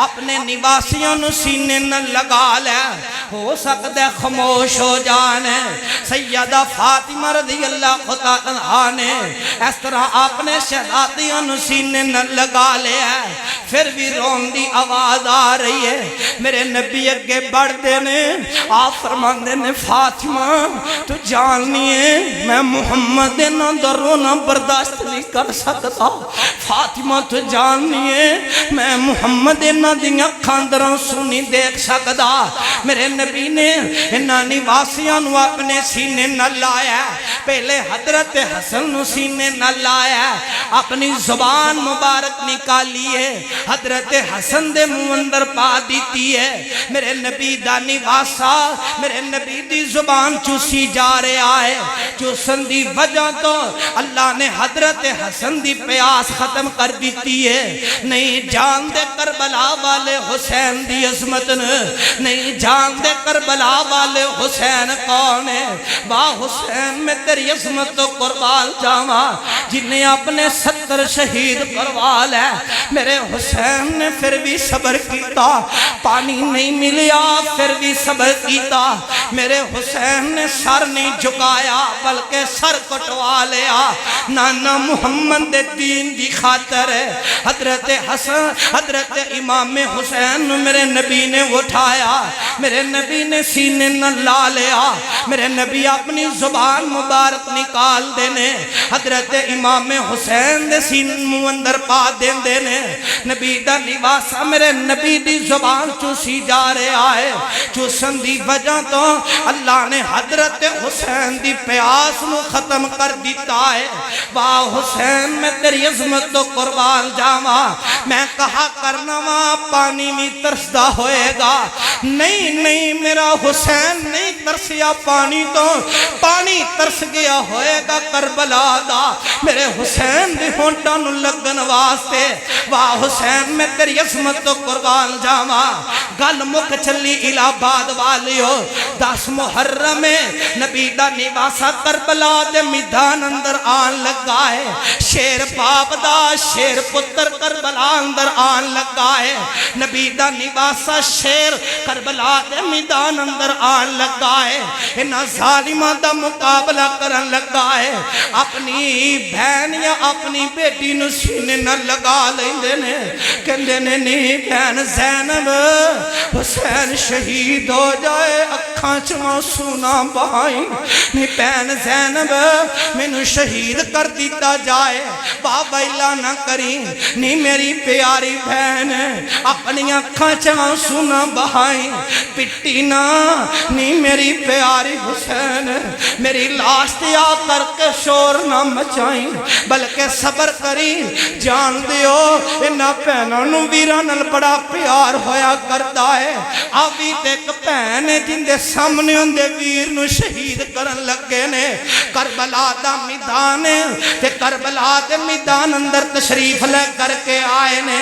اپنے نواسیوں نو سینے نہ لگا لے ہو سکتا ہے خاموش ہو جانے سیدہ فاطمہ رضی اللہ عنہا نے اس طرح اپنے شہزادیوں نو سینے نہ لگا لیا پھر بھی رون دی آواز آ رہی ہے میرے نبی اگے بڑھ دینے آپ فرماندے نے فاطمہ تو جاننی ہے میں محمد نہ رونا برداشت نہیں کر سکتا فاطمہ تو جاننی ہے میں محمد نہ دیاں کھاندروں سنی دیکھ سکتا میرے نبی نے انہاں نواسیاں نو اپنے سینے نہ لایا پہلے حضرت حسن نو سینے نہ لایا اپنی زبان مبارک نکالیے حضرت حسن دے منہ اندر پا دیتی ہے میرے نبی دا نواسا میرے نبی دی زبان چوسی جا رہا ہے چوسن دی وجہ تو اللہ نے حضرت حسن دی پیاس ختم کر دیتی ہے نہیں جان دے کربلا والے حسین دی عظمت نہیں جان دے کربلا والے حسین کون ہے با حسین میں تیری عظمت تو قربان جاما جنہیں اپنے 70 شہید قربان ہے میرے حسین نے پھر بھی صبر کیتا پانی نہیں ملیا پھر بھی صبر کیتا میرے حسین نے سر نہیں جھکایا بلکہ سر کٹوا لیا نانا محمد دین دی خاطر ہے حضرت حسن حضرت امام حسین میرے نبی نے اٹھایا میرے نبی نے سینے نہ لا لیا میرے نبی اپنی زبان مبارک نکال دینے حضرت امام حسین دے سینے منہ اندر پا دینے نبی دا نواسا میرے نبی دی زبان چوسی جا رہا ہے چوسن دی وجہ تو اللہ نے حضرت حسین دی پیاس نو ختم کر دیتا ہے واہ حسین میں تیری عظمت تو قربان جاما میں کہا کرنا وہاں پانی میں ترسدہ ہوئے گا نہیں میرا حسین نہیں ترسیا پانی تو پانی ترس گیا ہوئے گا کربلا دا میرے حسین دی ہونٹا نو لگن واسطے واہ حسین میں تیری عظمت تو قربان جاما گل مک چلی الہباد والیو 10 محرم نبی دا نواسا کربلا دے میدان اندر آن لگا ہے شیر باپ دا شیر پتر کربلا اندر آن لگا ہے نبی دا نواسا شیر کربلا دے میدان اندر آن لگا ہے انہا ظالمہ دا مقابلہ کرن لگا ہے اپنی بہن یا اپنی بیٹی نو سینے نہ لگا لیندے نے کہندے نے نہیں بہن زینب حسین شہید ہو جائے اکھاں چاں سونا بہائی نہیں بہن زینب مینوں شہید کر دیتا جائے بابا اللہ نہ کری نہیں میری پیاری بہن اپنی اکھاں چاں سونا بہائی پٹی نہ نہیں میری پیاری حسین میری لاش دیا کر کے شور نہ مچائیں بلکہ صبر کری جان دیو انہا پہنوں نو ویرانل بڑا پیار ہویا کرتا ہے آوی دیکھ پہنے جن دے سامنے ان دے ویر نو شہید کرن لگے نے کربلا دا میدان تے کربلا دے میدان اندر تشریف لے کر کے آئے نے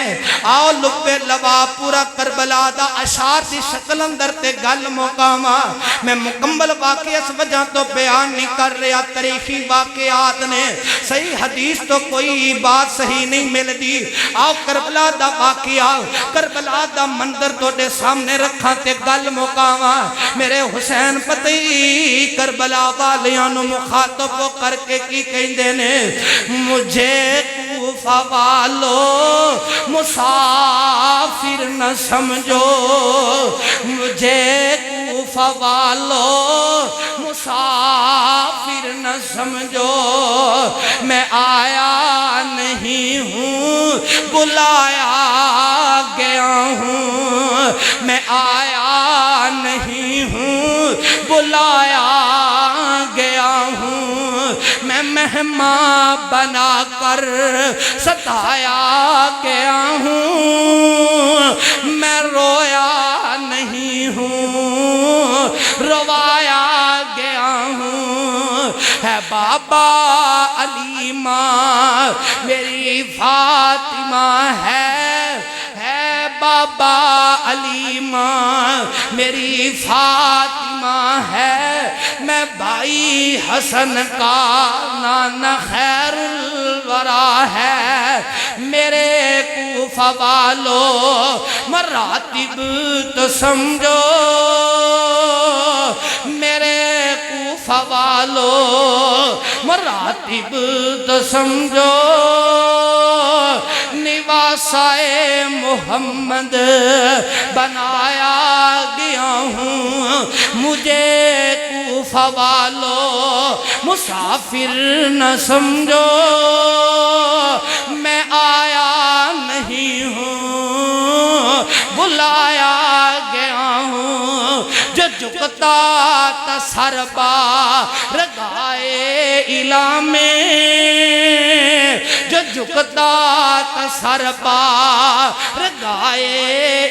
آؤ لبے لبا پورا کربلا دا اشار دی شکل اندر تے گل مقامہ میں مکمل واقعی اس وجہ تو بیان نہیں کر رہا تاریخی واقعات نے صحیح حدیث تو کوئی بات صحیح نہیں مل دی آؤ کربلا دا واقعہ کربلا دا منظر تو دے سامنے رکھا تے گل مقامہ میرے حسین پتی کربلا والیاں نو مخاطب کر کے کی کہندے نے مجھے کوفہ والو مسافر نہ سمجھو مجھے کوفہ والو مسافر نہ سمجھو میں آیا نہیں ہوں بلایا گیا ہوں، میں آیا نہیں ہوں بلایا گیا ہوں، میں مہمان بنا کر ستایا گیا ہوں، میں رویا نہیں ہوں روایا گیا ہوں، ہے بابا علیمہ میری فاطمہ ہے بابا علیمہ میری فاطمہ ہے، میں بھائی حسن کا نانا خیر الورا ہے، میرے کوفہ والو مراتب تو سمجھو، میرے کوفہ والو مراتب تو سمجھو، نواسائے محمد بنایا گیا ہوں، مجھے کوفہ والو مسافر نہ سمجھو، میں آیا نہیں ہوں بلایا گیا ہوں، جو جھکتا تھا سر بارگاہ الہ میں، جو جھکتا تھا سر بارگاہ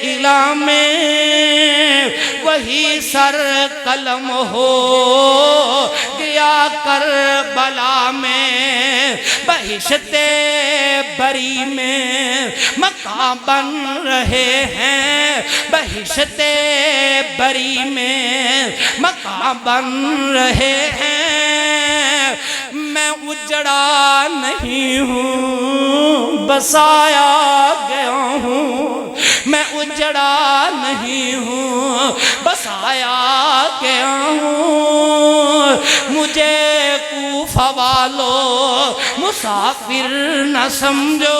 الہ میں، وہی سر قلم ہو گیا کربلا میں، بہشت بری میں مقام بن رہے ہیں، بہشت بری میں مقام بن رہے ہیں، میں اجڑا نہیں ہوں بسایا گیا ہوں، میں اجڑا نہیں ہوں بسایا گیا ہوں، مجھے کوفہ والو مسافر نہ سمجھو،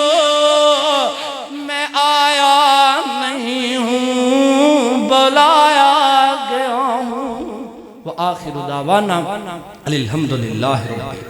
میں آیا نہیں ہوں بلایا گیا ہوں۔ وآخر دعوانا الحمدللہ رب العالمین۔